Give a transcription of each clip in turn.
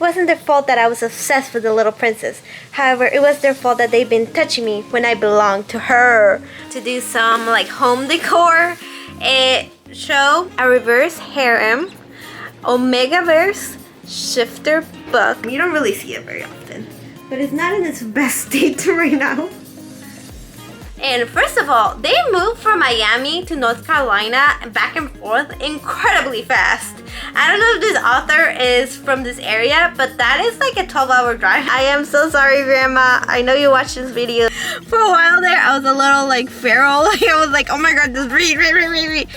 wasn't their fault that I was obsessed with the little princess. However, it was their fault that they've been touching me when I belonged to her. To do some like home decor, show a reverse harem, Omegaverse shifter book. You don't really see it very often, but it's not in its best state right now. And first of all, they moved from Miami to North Carolina back and forth incredibly fast. I don't know if this author is from this area, but that is like a 12-hour drive. I am so sorry, Grandma. I know you watched this video. For a while there, I was a little like feral. I was like, oh my god, just read.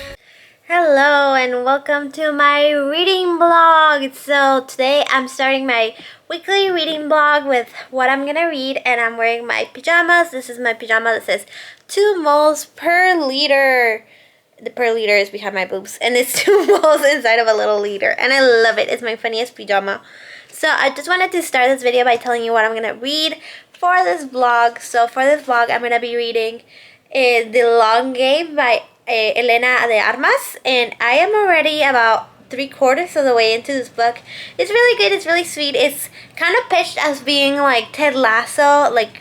Hello and welcome to my reading blog. So today I'm starting my weekly reading blog with what I'm gonna read, and I'm wearing my pajamas. This is my pajama that says 2 moles per liter. The per liter is behind my boobs, and it's 2 moles inside of a little liter, and I love it. It's my funniest pajama. So I just wanted to start this video by telling you what I'm gonna read for this blog. So for this blog, I'm gonna be reading The Long Game by Elena de Armas, and I am already about 3/4 of the way into this book. It's really good. It's really sweet. It's kind of pitched as being like Ted Lasso, like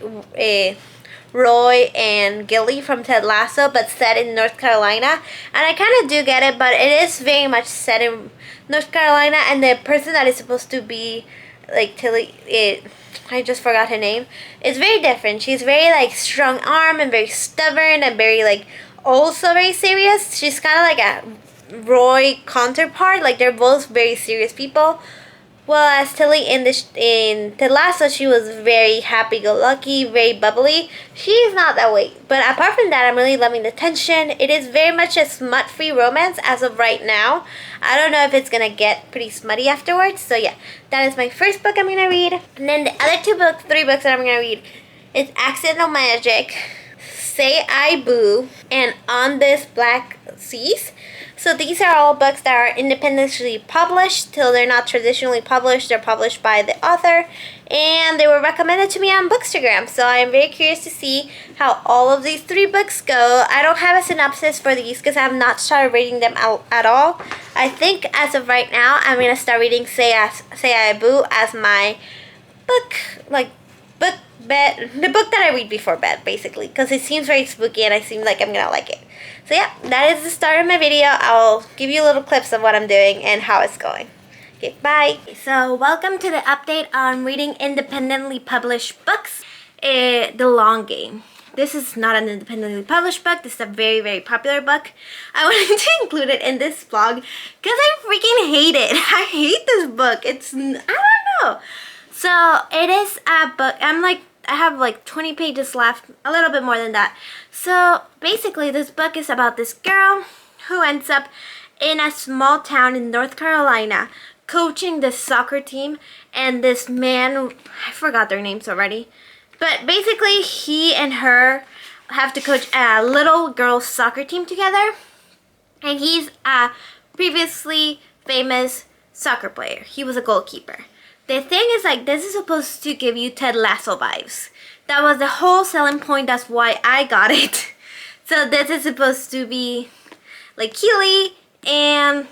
Roy and Gilly from Ted Lasso, but set in North Carolina. And I kind of do get it, but it is very much set in North Carolina, and the person that is supposed to be like Tilly, I just forgot her name, is very different. She's very like strong-armed and very stubborn and very like also very serious. She's kind of like a Roy counterpart. Like they're both very serious people. Well, as Tilly in Ted Lasso, she was very happy-go-lucky, very bubbly. She's not that way. But apart from that, I'm really loving the tension. It is very much a smut-free romance as of right now. I don't know if it's gonna get pretty smutty afterwards. So yeah, that is my first book I'm gonna read. And then the other 3 books that I'm gonna read is Accidental Magic, Say I Boo, and On This Black Seas. So these are all books that are independently published. Till they're not traditionally published, they're published by the author, and they were recommended to me on Bookstagram. So I am very curious to see how all of these 3 books go. I don't have a synopsis for these because I have not started reading them out at all. I think as of right now, I'm gonna start reading Say I Boo as my book, the book that I read before bed, basically, because it seems very spooky and I seem like I'm gonna like it. So yeah, that is the start of my video. I'll give you little clips of what I'm doing and how it's going. Okay, bye. So welcome to the update on reading independently published books, The Long Game. This is not an independently published book. This is a very, very popular book. I wanted to include it in this vlog because I freaking hate it. I hate this book. I don't know. So it is a book. I have like 20 pages left, a little bit more than that. So basically this book is about this girl who ends up in a small town in North Carolina coaching this soccer team, and this man, I forgot their names already, but basically he and her have to coach a little girls soccer team together, and he's a previously famous soccer player. He was a goalkeeper. The thing is, like, this is supposed to give you Ted Lasso vibes. That was the whole selling point. That's why I got it. So this is supposed to be like Keely and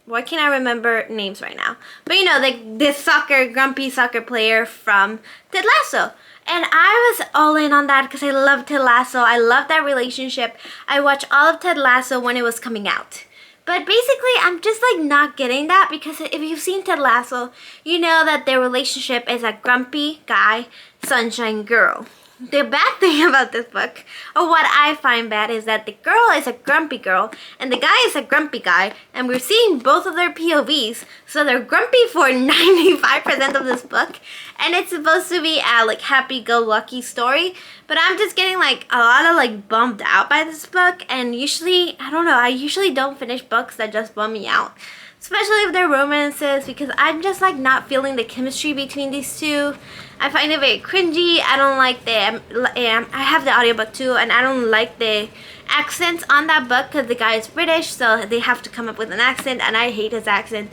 why can't I remember names right now? But you know, like this grumpy soccer player from Ted Lasso. And I was all in on that because I love Ted Lasso. I love that relationship. I watched all of Ted Lasso when it was coming out. But basically, I'm just like not getting that, because if you've seen Ted Lasso, you know that their relationship is a grumpy guy, sunshine girl. The bad thing about this book, or what I find bad, is that the girl is a grumpy girl and the guy is a grumpy guy, and we're seeing both of their POVs, so they're grumpy for 95% of this book, and it's supposed to be a like happy-go-lucky story, but I'm just getting like a lot of like bummed out by this book, and usually, I don't know, I usually don't finish books that just bum me out. Especially if they're romances, because I'm just like not feeling the chemistry between these two. I find it very cringy. I don't like I have the audiobook too, and I don't like the accents on that book because the guy is British, so they have to come up with an accent, and I hate his accent.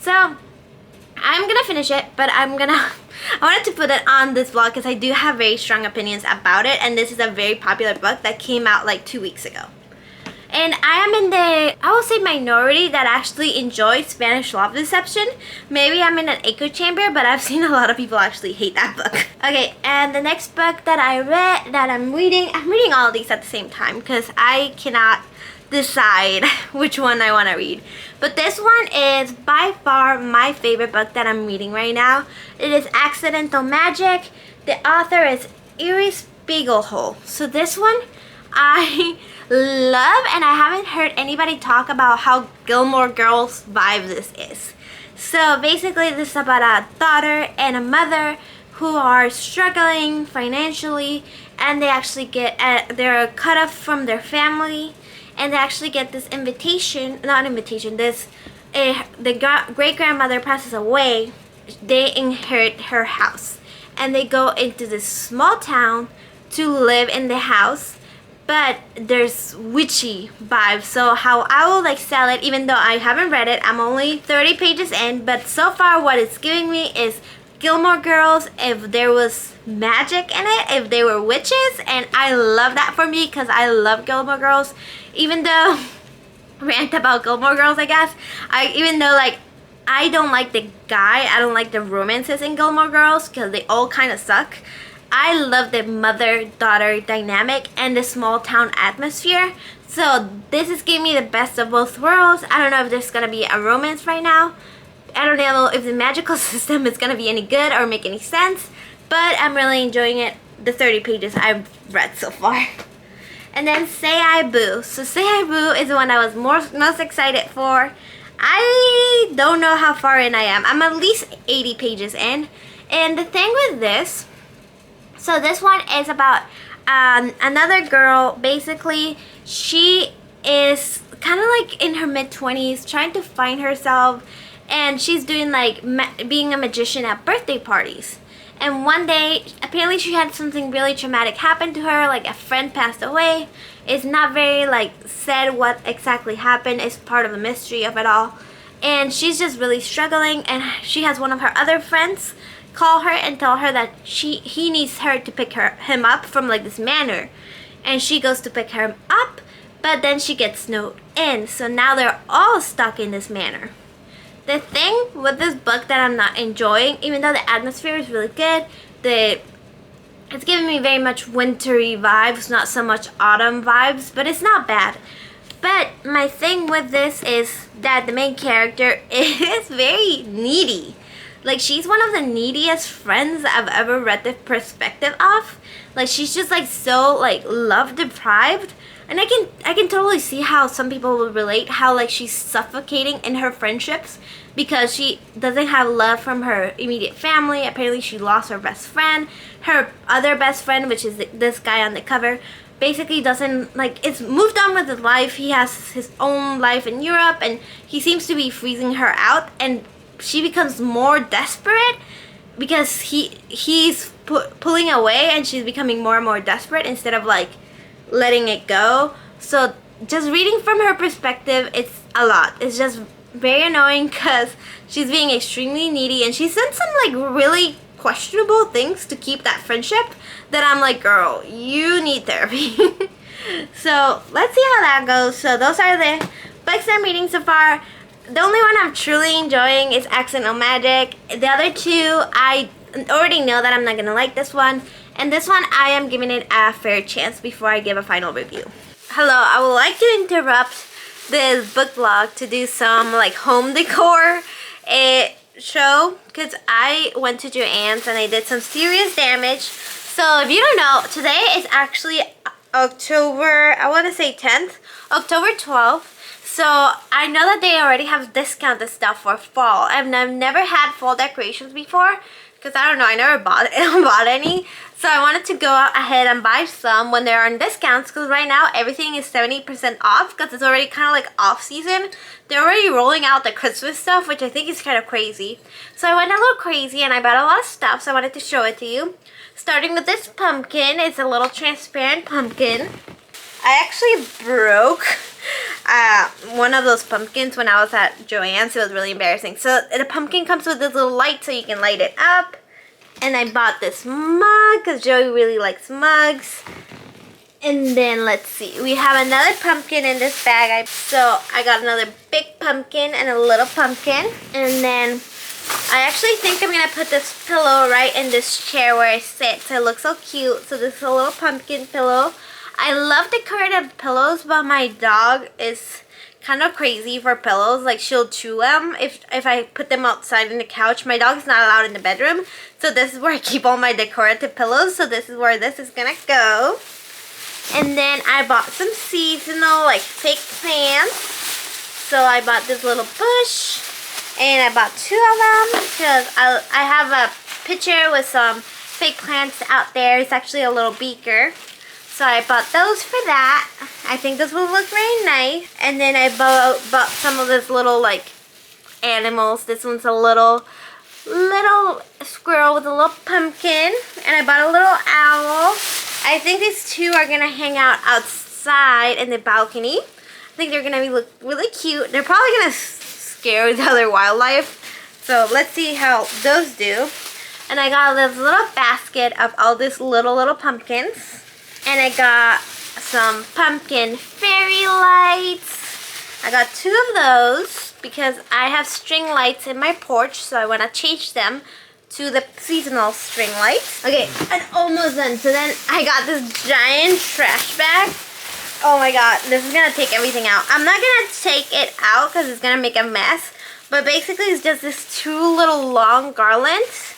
So I'm gonna finish it, but I wanted to put it on this vlog because I do have very strong opinions about it, and this is a very popular book that came out like 2 weeks ago. And I am in the, I will say, minority that actually enjoys Spanish Love Deception. Maybe I'm in an echo chamber, but I've seen a lot of people actually hate that book. Okay, and the next book that I read, that I'm reading all of these at the same time because I cannot decide which one I want to read. But this one is by far my favorite book that I'm reading right now. It is Accidental Magic. The author is Iris Spiegelhol. So this one I love, and I haven't heard anybody talk about how Gilmore Girls vibe this is. So basically this is about a daughter and a mother who are struggling financially, and they actually get they're cut off from their family, and they actually get this invitation, not invitation, this the great grandmother passes away. They inherit her house, and they go into this small town to live in the house, but there's witchy vibes. So how I will like sell it, even though I haven't read it, I'm only 30 pages in, but so far what it's giving me is Gilmore Girls if there was magic in it, if they were witches, and I love that for me because I love Gilmore Girls. Even though rant about Gilmore Girls, I guess, even though like I don't like the guy, I don't like the romances in Gilmore Girls because they all kind of suck. I love the mother-daughter dynamic and the small town atmosphere. So this is giving me the best of both worlds. I don't know if there's gonna be a romance right now. I don't know if the magical system is gonna be any good or make any sense, but I'm really enjoying it, the 30 pages I've read so far. And then Say I Boo. So Say I Boo is the one I was most excited for. I don't know how far in I am. I'm at least 80 pages in. And the thing with this, so this one is about another girl. Basically, she is kind of like in her mid-20s trying to find herself, and she's doing like being a magician at birthday parties. And one day, apparently she had something really traumatic happen to her, like a friend passed away. It's not very like said what exactly happened. It's part of the mystery of it all. And she's just really struggling, and she has one of her other friends call her and tell her that he needs her to pick him up from like this manor. And she goes to pick him up, but then she gets snowed in. So now they're all stuck in this manor. The thing with this book that I'm not enjoying, even though the atmosphere is really good, it's giving me very much wintry vibes, not so much autumn vibes, but it's not bad. But my thing with this is that the main character is very needy. Like, she's one of the neediest friends I've ever read the perspective of. Like, she's just like so like love deprived. And I can totally see how some people will relate, how like she's suffocating in her friendships because she doesn't have love from her immediate family. Apparently she lost her best friend. Her other best friend, which is this guy on the cover, basically doesn't like, it's moved on with his life. He has his own life in Europe, and he seems to be freezing her out, and she becomes more desperate because he's pulling away, and she's becoming more and more desperate instead of like letting it go. So just reading from her perspective, it's a lot. It's just very annoying because she's being extremely needy, and she's done some like really questionable things to keep that friendship that I'm like, girl, you need therapy. So let's see how that goes. So those are the books I'm reading so far. The only one I'm truly enjoying is Accidental Magic. The other two, I already know that I'm not gonna like this one. And this one, I am giving it a fair chance before I give a final review. Hello, I would like to interrupt this book vlog to do some like home decor show, because I went to Joann's and I did some serious damage. So if you don't know, today is actually October, I want to say 10th, October 12th. So I know that they already have discounted stuff for fall, and I've never had fall decorations before because I don't know, I never bought any. So I wanted to go ahead and buy some when they're on discounts, because right now everything is 70% off because it's already kind of like off season. They're already rolling out the Christmas stuff, which I think is kind of crazy. So I went a little crazy and I bought a lot of stuff, so I wanted to show it to you. Starting with this pumpkin. It's a little transparent pumpkin. I actually broke one of those pumpkins when I was at Joann's. It was really embarrassing. So the pumpkin comes with this little light so you can light it up. And I bought this mug because Joey really likes mugs. And then let's see, we have another pumpkin in this bag. So I got another big pumpkin and a little pumpkin. And then I actually think I'm gonna put this pillow right in this chair where I sit, so it looks so cute. So this is a little pumpkin pillow. I love decorative pillows, but my dog is kind of crazy for pillows. Like, she'll chew them if I put them outside in the couch. My dog's not allowed in the bedroom, so this is where I keep all my decorative pillows. So this is where this is gonna go. And then I bought some seasonal, like, fake plants. So I bought this little bush, and I bought 2 of them because I have a pitcher with some fake plants out there. It's actually a little beaker. So I bought those for that. I think this will look very nice. And then I bought some of this little, like, animals. This one's a little squirrel with a little pumpkin. And I bought a little owl. I think these 2 are gonna hang out outside in the balcony. I think they're gonna look really cute. They're probably gonna scare the other wildlife. So let's see how those do. And I got this little basket of all these little pumpkins. And I got some pumpkin fairy lights. I got 2 of those because I have string lights in my porch, so I want to change them to the seasonal string lights. Okay, I'm almost done. So then I got this giant trash bag. Oh my god, this is gonna take everything out. I'm not gonna take it out because it's gonna make a mess. But basically it's just this 2 little long garlands.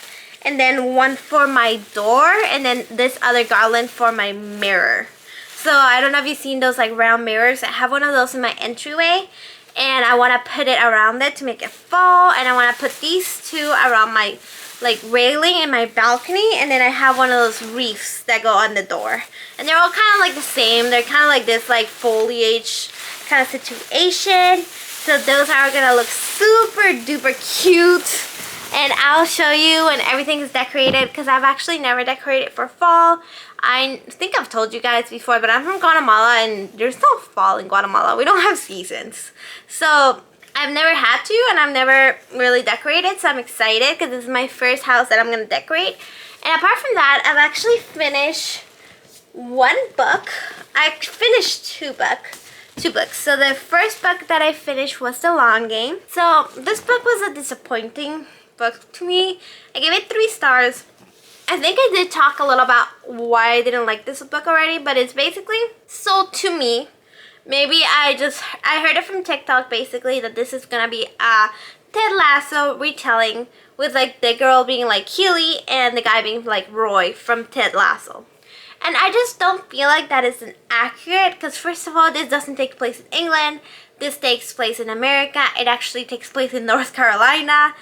And then one for my door. And then this other garland for my mirror. So I don't know if you've seen those like round mirrors. I have one of those in my entryway. And I want to put it around it to make it fall. And I want to put these 2 around my like railing in my balcony. And then I have one of those wreaths that go on the door. And they're all kind of like the same. They're kind of like this like foliage kind of situation. So those are going to look super duper cute. And I'll show you when everything is decorated because I've actually never decorated for fall. I think I've told you guys before, but I'm from Guatemala and there's no fall in Guatemala. We don't have seasons. So I've never had to and I've never really decorated. So I'm excited because this is my first house that I'm going to decorate. And apart from that, I've actually finished 1 book. I finished 2 books. So the first book that I finished was The Long Game. So this book was a disappointing book to me. I gave it 3 stars. I think I did talk a little about why I didn't like this book already, but it's basically, so to me, maybe I heard it from TikTok basically that this is gonna be a Ted Lasso retelling with like the girl being like Keely and the guy being like Roy from Ted Lasso. And I just don't feel like that is accurate because first of all, this doesn't take place in England. This takes place in America. It actually takes place in North Carolina,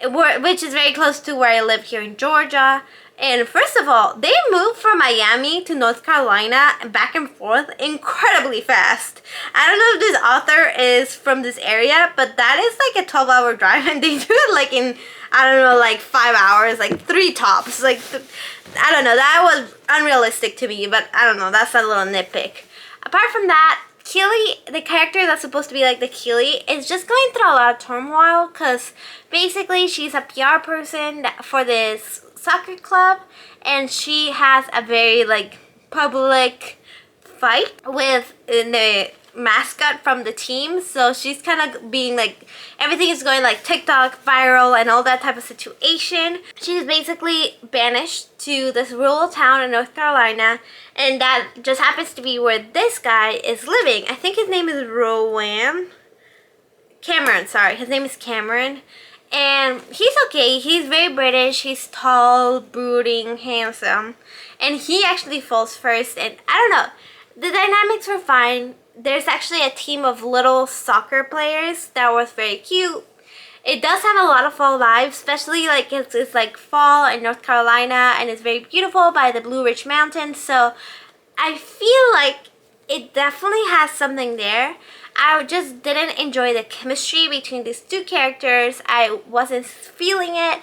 which is very close to where I live here in Georgia. And first of all, they moved from Miami to North Carolina back and forth incredibly fast. I don't know if this author is from this area, but that is like a 12-hour drive and they do it like in, I don't know, like 5 hours, like 3 tops. Like, I don't know, that was unrealistic to me, but I don't know, that's a little nitpick. Apart from that, Keely, the character that's supposed to be like the Keely, is just going through a lot of turmoil because basically she's a PR person for this soccer club and she has a very like public fight with the mascot from the team. So she's kind of being like, everything is going like TikTok viral and all that type of situation. She's basically banished to this rural town in North Carolina, and that just happens to be where this guy is living. I think his name is Cameron, sorry, his name is Cameron. And he's okay, he's very British, he's tall, brooding, handsome. And he actually falls first, and I don't know, the dynamics were fine. There's actually a team of little soccer players that was very cute. It does have a lot of fall vibes, especially like it's like fall in North Carolina and it's very beautiful by the Blue Ridge Mountains. So I feel like it definitely has something there. I just didn't enjoy the chemistry between these 2 characters. I wasn't feeling it.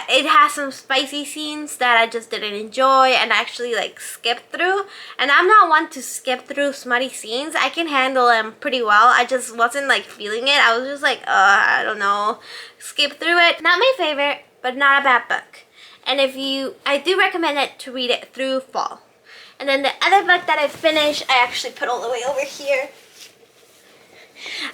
It has some spicy scenes that I just didn't enjoy and actually like skipped through. And I'm not one to skip through smutty scenes. I can handle them pretty well. I just wasn't like feeling it. I was just like, I don't know, skip through it. Not my favorite, but not a bad book. And I do recommend it to read it through fall. And then the other book that I finished, I actually put all the way over here.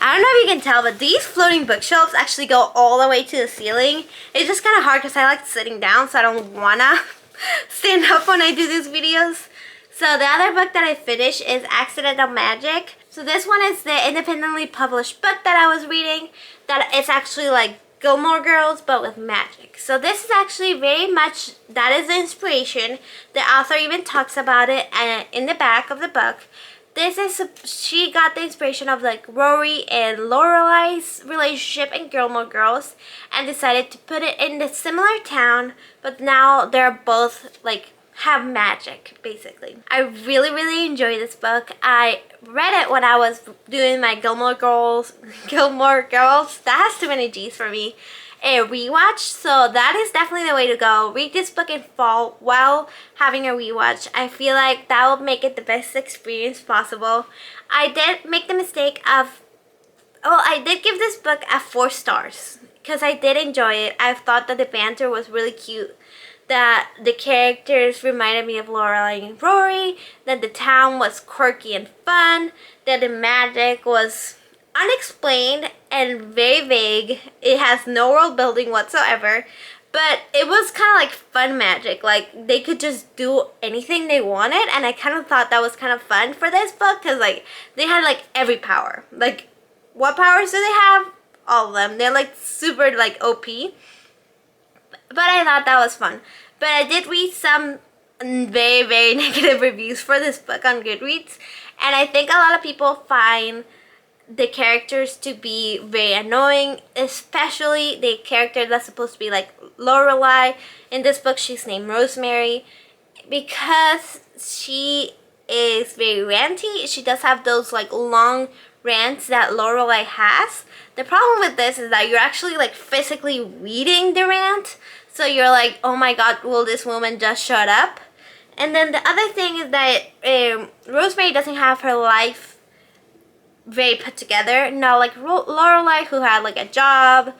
I don't know if you can tell, but these floating bookshelves actually go all the way to the ceiling. It's just kind of hard because I like sitting down, so I don't want to stand up when I do these videos. So the other book that I finished is Accidental Magic. So this one is the independently published book that I was reading. That it's actually like Gilmore Girls, but with magic. So this is actually very much, that is the inspiration. The author even talks about it in the back of the book. This is, she got the inspiration of like Rory and Lorelai's relationship in Gilmore Girls and decided to put it in the similar town, but now they're both like have magic basically. I really enjoyed this book. I read it when I was doing my Gilmore Girls, that has too many G's for me, a rewatch, so that is definitely the way to go. Read this book in fall while having a rewatch. I feel like that will make it the best experience possible. I did make the mistake of, I did give this book a 4 stars because I did enjoy it. I thought that the banter was really cute, that the characters reminded me of Lorelai and Rory, that the town was quirky and fun, that the magic was unexplained and very vague. It has no world building whatsoever, but it was kind of like fun magic. Like they could just do anything they wanted, and I kind of thought that was kind of fun for this book because like they had like every power. Like what powers do they have? All of them. They're like super like OP. But I thought that was fun. But I did read some very negative reviews for this book on Goodreads, and I think a lot of people find the characters to be very annoying, especially the character that's supposed to be like Lorelai. In this book, she's named Rosemary because she is very ranty. She does have those like long rants that Lorelai has. The problem with this is that you're actually like physically reading the rant, so you're like, oh my god, will this woman just shut up? And then the other thing is that Rosemary doesn't have her life very put together. Now, like Lorelai, who had like a job,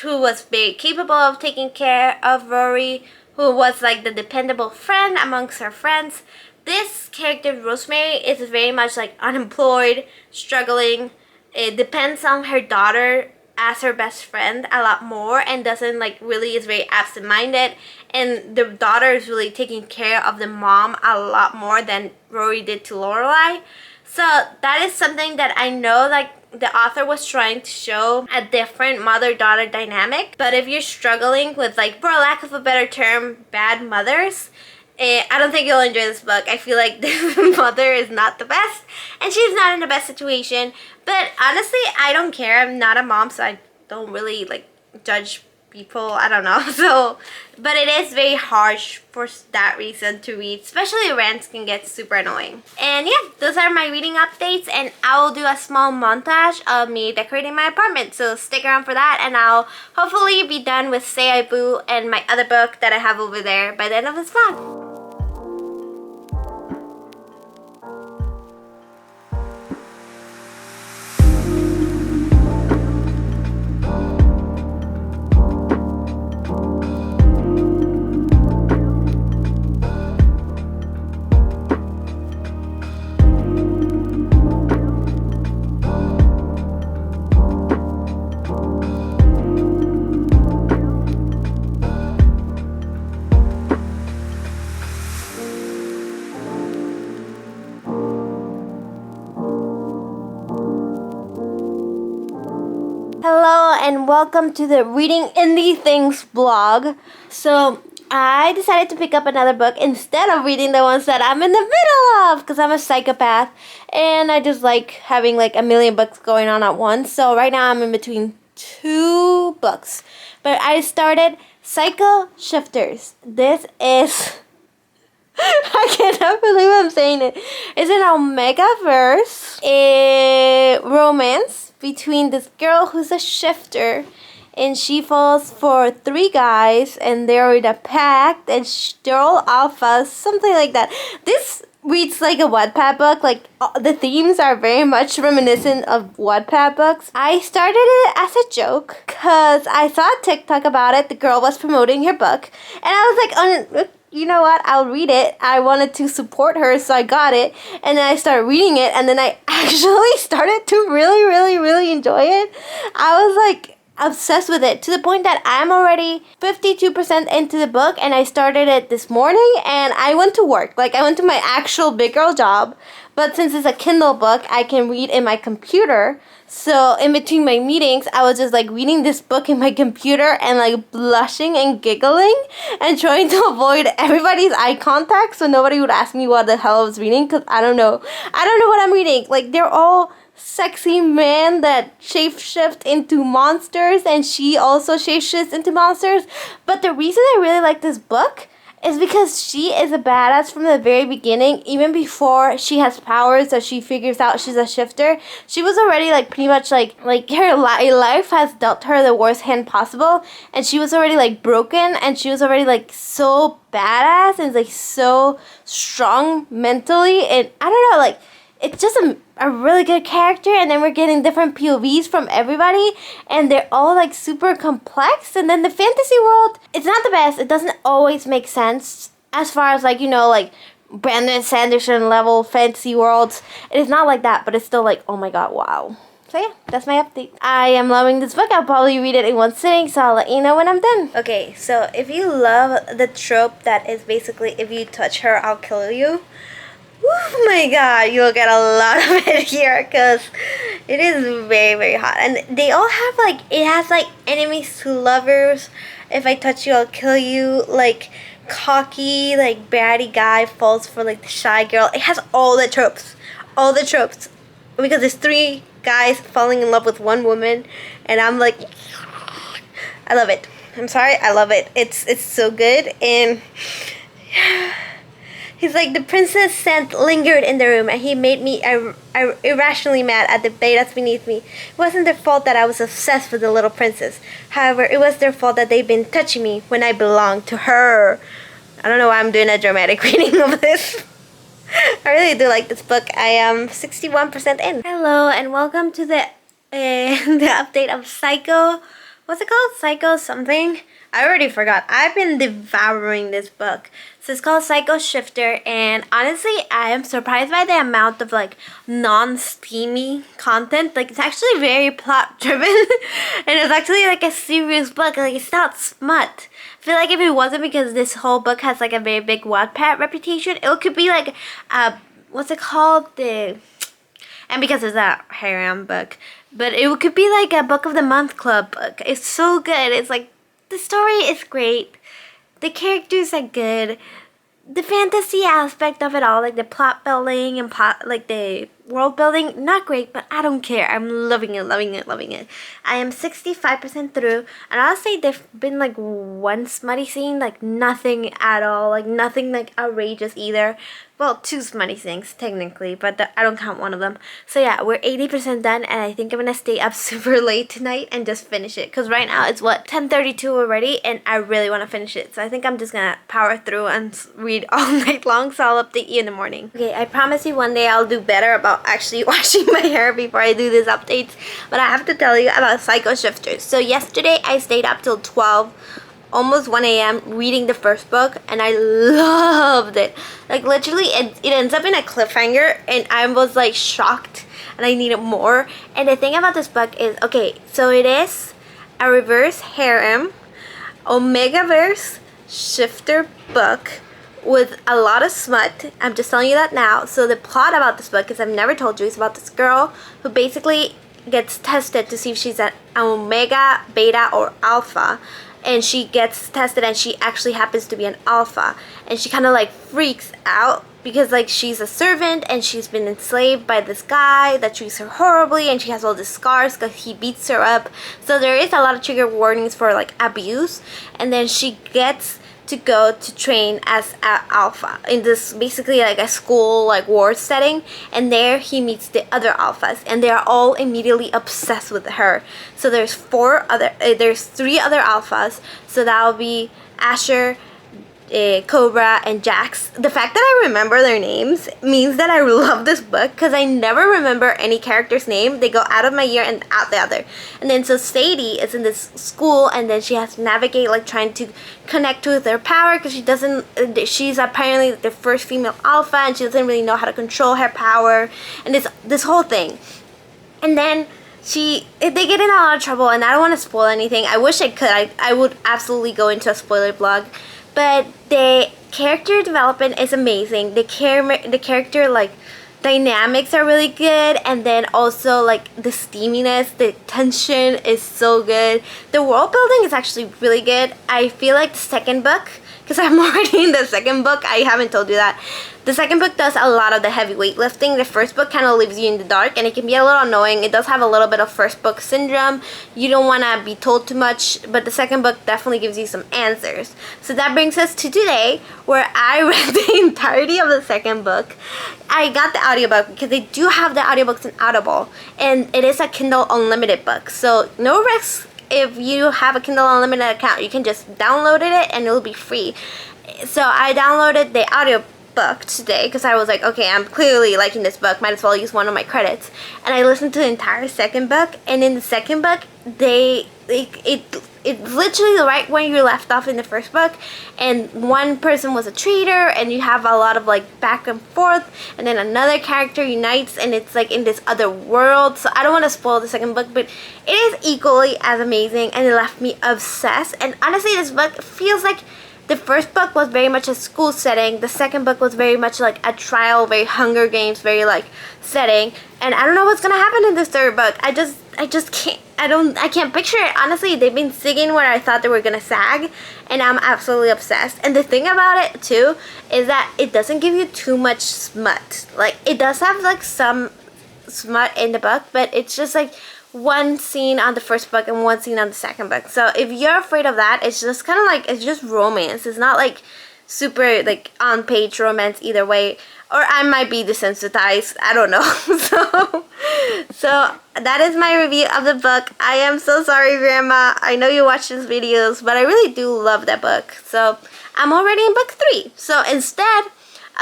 who was very capable of taking care of Rory, who was like the dependable friend amongst her friends. This character, Rosemary, is very much like unemployed, struggling. It depends on her daughter as her best friend a lot more, and doesn't like really, is very absent-minded, and the daughter is really taking care of the mom a lot more than Rory did to Lorelai. So that is something that I know like the author was trying to show a different mother-daughter dynamic. But if you're struggling with like, for lack of a better term, bad mothers, I don't think you'll enjoy this book. I feel like the mother is not the best, and she's not in the best situation. But honestly, I don't care. I'm not a mom, so I don't really like judge people. I don't know. So, but it is very harsh for that reason to read. Especially rants can get super annoying. And yeah, those are my reading updates, and I will do a small montage of me decorating my apartment. So stick around for that, and I'll hopefully be done with Say I Boo and my other book that I have over there by the end of this vlog. Hello and welcome to the Reading Indie Things vlog. So I decided to pick up another book instead of reading the ones that I'm in the middle of, because I'm a psychopath and I just like having like a million books going on at once. So right now I'm in between 2 books. But I started Psycho Shifters. This is I cannot believe I'm saying it. It's an Omega verse, a romance between this girl who's a shifter, and she falls for 3 guys, and they're in a pact, and they're all alphas, something like that. This reads like a Wattpad book. Like the themes are very much reminiscent of Wattpad books. I started it as a joke because I saw a TikTok about it. The girl was promoting her book, and I was like, you know what, I'll read it. I wanted to support her, so I got it. And then I started reading it, and then I actually started to really enjoy it. I was like obsessed with it to the point that I'm already 52% into the book, and I started it this morning, and I went to work. Like, I went to my actual big girl job, but since it's a Kindle book, I can read in my computer. So in between my meetings, I was just like reading this book in my computer and like blushing and giggling and trying to avoid everybody's eye contact so nobody would ask me what the hell I was reading, because I don't know what I'm reading. Like, they're all sexy men that shapeshift into monsters, and she also shapeshifts into monsters. But the reason I really like this book is because she is a badass from the very beginning. Even before she has powers, so she figures out she's a shifter, she was already like pretty much like her life has dealt her the worst hand possible, and she was already like broken, and she was already like so badass and like so strong mentally. And I don't know, like, it's just a really good character, and then we're getting different POVs from everybody, and they're all like super complex. And then the fantasy world, it's not the best. It doesn't always make sense as far as like, you know, like Brandon Sanderson level fantasy worlds. It is not like that, but it's still like, oh my god, wow. So yeah, that's my update. I am loving this book. I'll probably read it in one sitting, so I'll let you know when I'm done. Okay, so if you love the trope that is basically, if you touch her, I'll kill you, oh my god, you'll get a lot of it here, because it is very hot. And they all have like, it has like enemies to lovers, if I touch you I'll kill you, like cocky, like baddie guy falls for like the shy girl. It has all the tropes, because there's 3 guys falling in love with 1 woman, and I'm like, I love it. I'm sorry, I love it. It's so good. And he's like, the princess scent lingered in the room, and he made me irrationally mad at the bay that's beneath me. It wasn't their fault that I was obsessed with the little princess. However, it was their fault that they've been touching me when I belonged to her. I don't know why I'm doing a dramatic reading of this. I really do like this book. I am 61% in. Hello, and welcome to the update of Psycho. What's it called? Psycho something? I already forgot. I've been devouring this book. So it's called Psycho Shifter, and honestly, I am surprised by the amount of like non-steamy content. Like, it's actually very plot driven, and it's actually like a serious book. Like, it's not smut. I feel like if it wasn't because this whole book has like a very big Wattpad reputation, it could be like what's it called? And because it's a harem book, but it could be like a book of the month club book. It's so good. It's like, the story is great, the characters are good, the fantasy aspect of it all, like the plot building and like the world building, not great, but I don't care. I'm loving it. I am 65% through, and I'll say there's been like 1 smutty scene, like nothing at all, like nothing like outrageous either. Well, 2 smutty things technically, but I don't count one of them. So yeah, we're 80% done, and I think I'm gonna stay up super late tonight and just finish it, because right now it's what, 10:32 already, and I really want to finish it. So I think I'm just gonna power through and read all night long, so I'll update you in the morning. Okay, I promise you one day I'll do better about actually washing my hair before I do these updates, but I have to tell you about Psycho Shifters. So yesterday I stayed up till 12, almost 1 a.m. reading the first book, and I loved it. Like, literally, it ends up in a cliffhanger, and I was like shocked, and I needed more. And the thing about this book is, okay, so it is a reverse harem, Omegaverse shifter book with a lot of smut. I'm just telling you that now. So the plot about this book is, I've never told you, it's about this girl who basically gets tested to see if she's an omega, beta, or alpha. And she gets tested, and she actually happens to be an alpha. And she kind of like freaks out because like she's a servant, and she's been enslaved by this guy that treats her horribly, and she has all these scars because he beats her up. So there is a lot of trigger warnings for like abuse. And then she gets to go to train as an alpha in this basically like a school like war setting, and there he meets the other alphas, and they are all immediately obsessed with her. So there's 3 other alphas, so that will be Asher, Cobra, and Jax. The fact that I remember their names means that I love this book because I never remember any character's name. They go out of my ear and out the other. And then so Sadie is in this school, and then she has to navigate like trying to connect with her power because she's apparently the first female alpha, and she doesn't really know how to control her power, and this whole thing. And then they get in a lot of trouble, and I don't want to spoil anything. I wish I could. I would absolutely go into a spoiler blog. But the character development is amazing. The character like dynamics are really good, and then also like the steaminess, the tension is so good. The world building is actually really good. I feel like the second book, because I'm already in the second book, I haven't told you that. The second book does a lot of the heavy weightlifting. The first book kind of leaves you in the dark, and it can be a little annoying. It does have a little bit of first book syndrome. You don't want to be told too much, but the second book definitely gives you some answers. So that brings us to today, where I read the entirety of the second book. I got the audiobook because they do have the audiobooks in Audible, and it is a Kindle Unlimited book. So no risk. If you have a Kindle Unlimited account, you can just download it and it'll be free. So I downloaded the audiobook today because I was like, okay, I'm clearly liking this book, might as well use one of my credits. And I listened to the entire second book, and in the second book, it's literally right when you left off in the first book, and one person was a traitor, and you have a lot of like back and forth, and then another character unites, and it's like in this other world. So I don't want to spoil the second book, but it is equally as amazing, and it left me obsessed. And honestly, this book feels like the first book was very much a school setting. The second book was very much like a trial, very Hunger Games, very like setting. And I don't know what's gonna happen in this third book. I just can't. I can't picture it. Honestly, they've been singing where I thought they were gonna sag, and I'm absolutely obsessed. And the thing about it too is that it doesn't give you too much smut. Like, it does have like some smut in the book, but it's just like one scene on the first book and one scene on the second book. So if you're afraid of that, it's just kind of like, it's just romance. It's not like super like on page romance either way. Or I might be desensitized. I don't know. So that is my review of the book. I am so sorry, Grandma. I know you watch these videos, but I really do love that book. So I'm already in book 3. So instead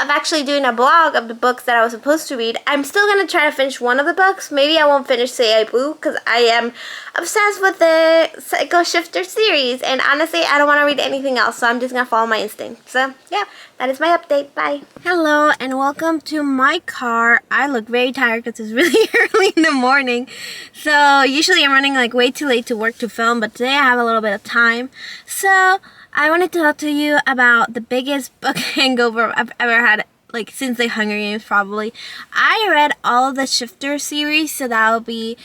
of actually doing a blog of the books that I was supposed to read, I'm still going to try to finish one of the books. Maybe I won't finish Seiyai Blue because I am obsessed with the Psycho Shifter series. And honestly, I don't want to read anything else, so I'm just going to follow my instinct. So, yeah, that is my update. Bye. Hello, and welcome to my car. I look very tired because it's really early in the morning. So, usually I'm running like way too late to work to film, but today I have a little bit of time. So I wanted to talk to you about the biggest book hangover I've ever had, like since the Hunger Games probably. I read all of the Shifter series, so that will be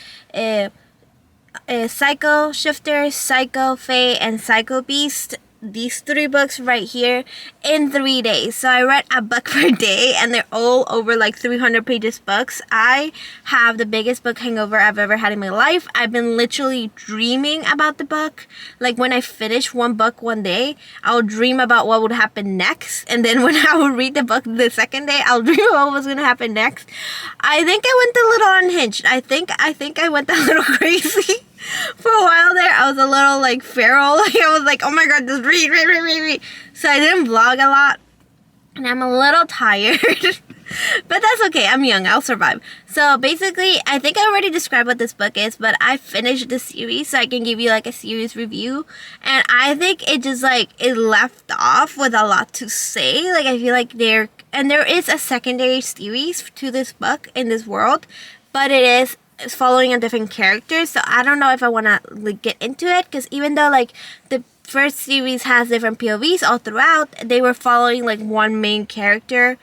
Psycho Shifter, Psycho Fae, and Psycho Beast. These 3 books right here in 3 days. So I read a book per day, and they're all over like 300 pages books. I have the biggest book hangover I've ever had in my life. I've been literally dreaming about the book. Like when I finish one book one day, I'll dream about what would happen next, and then when I will read the book the second day, I'll dream about what was going to happen next. I think I went a little unhinged. I think I went a little crazy. For a while there, I was a little like feral. I was like, oh my god, just read. So I didn't vlog a lot, and I'm a little tired. But that's okay, I'm young, I'll survive. So basically, I think I already described what this book is, but I finished the series so I can give you like a series review. And I think it just like, it left off with a lot to say. Like I feel like there is a secondary series to this book in this world, but it's following a different character. So I don't know if I want to like get into it, because even though like the first series has different POVs all throughout, they were following like one main character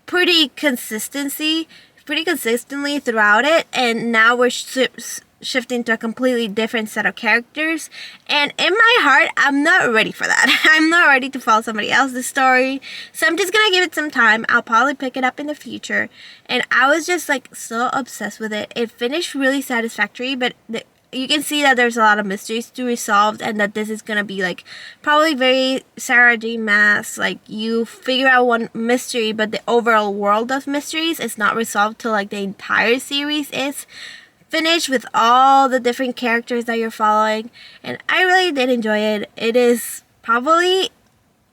pretty consistently throughout it, and now we're shifting to a completely different set of characters, and in my heart I'm not ready for that. I'm not ready to follow somebody else's story, so I'm just gonna give it some time. I'll probably pick it up in the future, and I was just like so obsessed with it. It finished really satisfactory, but you can see that there's a lot of mysteries to resolve, and that this is gonna be like probably very Sarah J Maas, like you figure out one mystery, but the overall world of mysteries is not resolved till like the entire series is finished with all the different characters that you're following. And I really did enjoy it. It is probably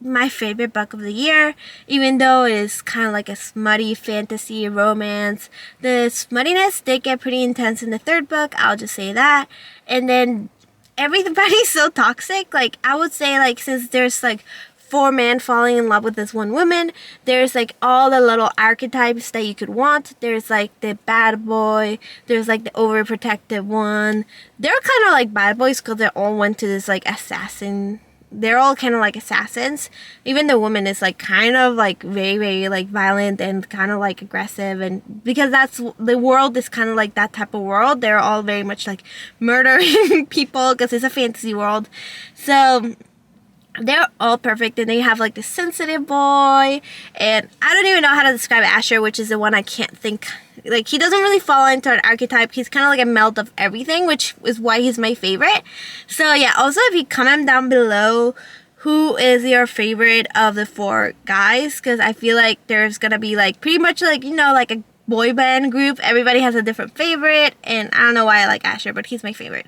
my favorite book of the year, even though it is kind of like a smutty fantasy romance. The smuttiness did get pretty intense in the third book, I'll just say that. And then everybody's so toxic. Like, I would say, like, since there's like 4 men falling in love with this one woman, there's like all the little archetypes that you could want. There's like the bad boy, there's like the overprotective one. They're kind of like bad boys because they all went to this like assassin. They're all kind of like assassins. Even the woman is like kind of like very, very like violent and kind of like aggressive, and because that's the world is kind of like that type of world. They're all very much like murdering people because it's a fantasy world. So they're all perfect, and they have like the sensitive boy, and I don't even know how to describe Asher, which is the one I can't think. Like, he doesn't really fall into an archetype. He's kind of like a melt of everything, which is why he's my favorite. So yeah, also if you comment down below who is your favorite of the 4 guys, because I feel like there's gonna be like pretty much like, you know, like a boy band group. Everybody has a different favorite, and I don't know why I like Asher, but he's my favorite.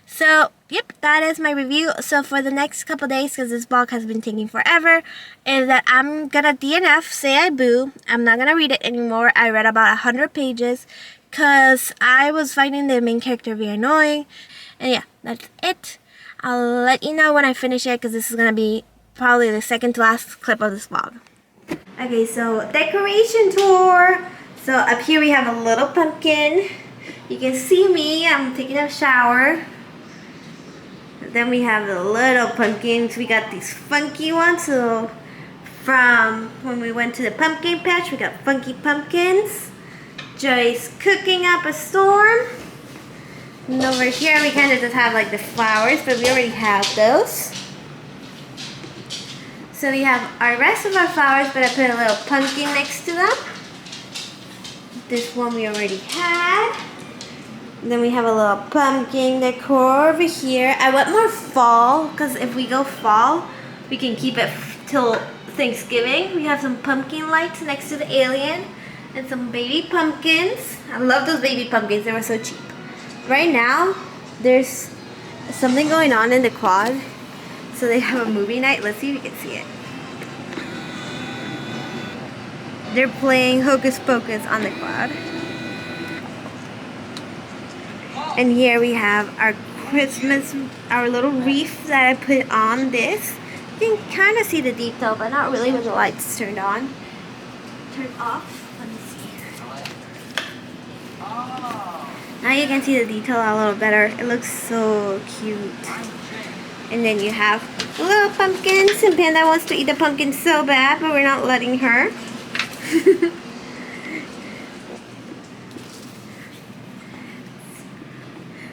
So, yep, that is my review. So for the next couple days, because this blog has been taking forever, is that I'm gonna DNF Say I Boo. I'm not gonna read it anymore. I read about 100 pages because I was finding the main character very annoying. And yeah, that's it. I'll let you know when I finish it, because this is gonna be probably the second to last clip of this vlog. Okay, so decoration tour. So up here we have a little pumpkin. You can see me. I'm taking a shower. Then we have the little pumpkins. We got these funky ones. So from when we went to the pumpkin patch, we got funky pumpkins. Joy's cooking up a storm. And over here we kind of just have like the flowers, but we already have those. So we have our rest of our flowers, but I put a little pumpkin next to them. This one we already had. Then we have a little pumpkin decor over here. I went more fall, because if we go fall, we can keep it till Thanksgiving. We have some pumpkin lights next to the alien and some baby pumpkins. I love those baby pumpkins. They were so cheap. Right now, there's something going on in the quad. So they have a movie night. Let's see if you can see it. They're playing Hocus Pocus on the quad. And here we have our Christmas, our little wreath that I put on this. You can kind of see the detail, but not really when the lights turned on. Turned off. Let me see. Now you can see the detail a little better. It looks so cute. And then you have little pumpkins, and Panda wants to eat the pumpkin so bad, but we're not letting her.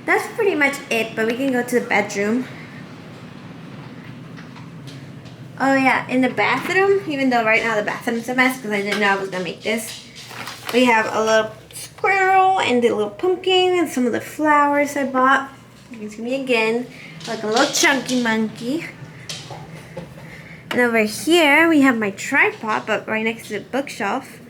That's pretty much it, but we can go to the bedroom. Oh yeah, in the bathroom, even though right now the bathroom's a mess because I didn't know I was gonna make this, we have a little squirrel and the little pumpkin and some of the flowers I bought. You can see me again, like a little chunky monkey. And over here we have my tripod, but right next to the bookshelf.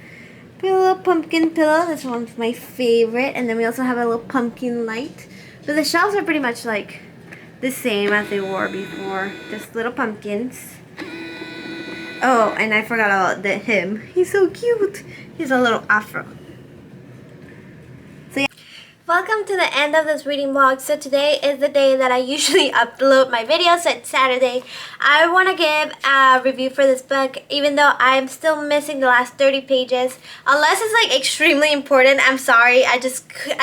Put a little pumpkin pillow. This one's my favorite. And then we also have a little pumpkin light. But the shelves are pretty much like the same as they were before. Just little pumpkins. Oh, and I forgot about him. He's so cute. He's a little afro. So yeah. Welcome to the end of this reading vlog. So today is the day that I usually upload my videos. So it's Saturday. I want to give a review for this book, even though I'm still missing the last 30 pages. Unless it's like extremely important, I'm sorry. I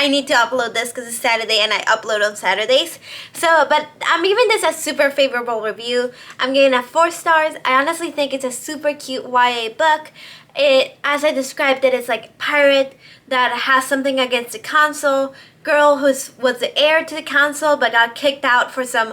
need to upload this because it's Saturday and I upload on Saturdays. So, but I'm giving this a super favorable review. I'm giving it 4 stars. I honestly think it's a super cute YA book. As I described it, it's like pirate that has something against the council, girl who was the heir to the council but got kicked out for some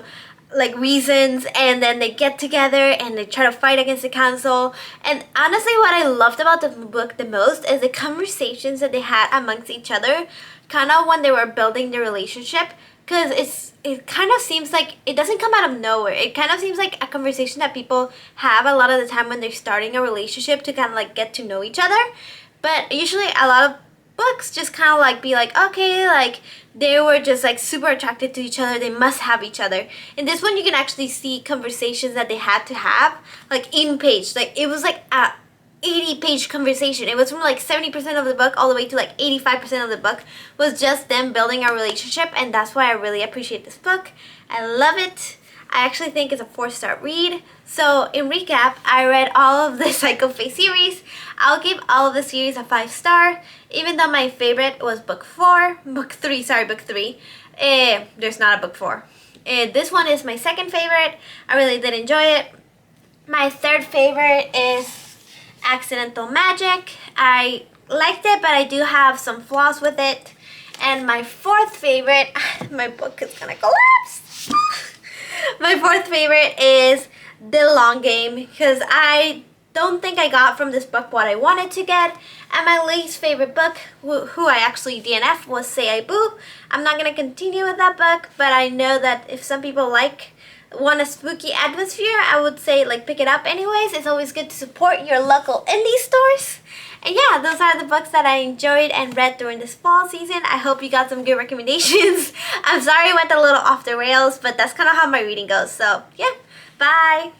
like reasons, and then they get together and they try to fight against the council. And honestly, what I loved about the book the most is the conversations that they had amongst each other, kind of when they were building their relationship, because it kind of seems like it doesn't come out of nowhere. It kind of seems like a conversation that people have a lot of the time when they're starting a relationship to kind of like get to know each other. But usually a lot of books just kind of like be like, okay, like they were just like super attracted to each other, they must have each other. In this one you can actually see conversations that they had to have, like in page, like it was like a 80-page conversation. It was from like 70% of the book all the way to like 85% of the book was just them building a relationship, and that's why I really appreciate this book. I love it. I actually think it's a 4-star read. So in recap, I read all of the Psycho Face series. I'll give all of the series a 5-star, even though my favorite was book 3. There's not a book 4. This one is my second favorite. I really did enjoy it. My third favorite is Accidental Magic. I liked it, but I do have some flaws with it. And my fourth favorite, my book is gonna collapse. My fourth favorite is The Long Game, because I don't think I got from this book what I wanted to get. And my least favorite book, who I actually DNF, was Say I Boo. I'm not going to continue with that book, but I know that if some people want a spooky atmosphere, I would say like pick it up anyways. It's always good to support your local indie stores. And yeah, those are the books that I enjoyed and read during this fall season. I hope you got some good recommendations. I'm sorry I went a little off the rails, but that's kind of how my reading goes. So yeah, bye!